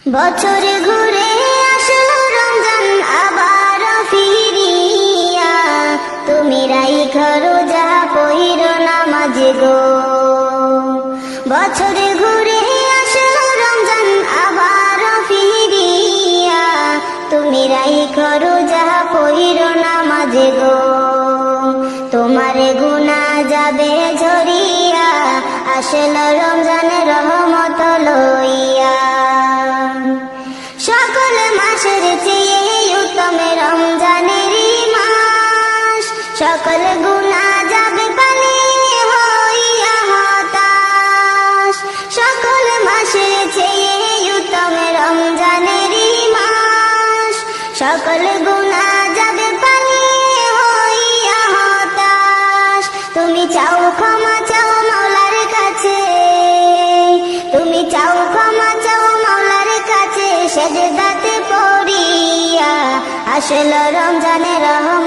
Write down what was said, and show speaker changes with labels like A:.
A: বছরে ঘুরে আসলো রমজান আবার ফিরিয়া, তুমি রাইখা রোজা পহিরো নামাজ গো। বছরে ঘুরে আসলো রমজান আবার ফিরিয়া, তুমি রাইখা রোজা পহিরো নামাজ গো। তোমারে গুনাহ যাবে ঝরিয়া, আসলো রমজানের রহমত লইয়া। সকল মাসের চেয়ে উত্তম রমজানেরই মাস, সকল গুনাহ যাবে পানিয়ে হইয়া হতাশ। সকল মাসের চেয়ে উত্তম রমজানেরই মাস, সকল গুনাহ যাবে পানিয়ে হইয়া হতাশ। তুমি চাও ক্ষমা চাও মাওলার কাছে, তুমি চাও ক্ষমা চাও মাওলার কাছে, সেজদাতে পড়িয়া আসলো রমজানের রহমত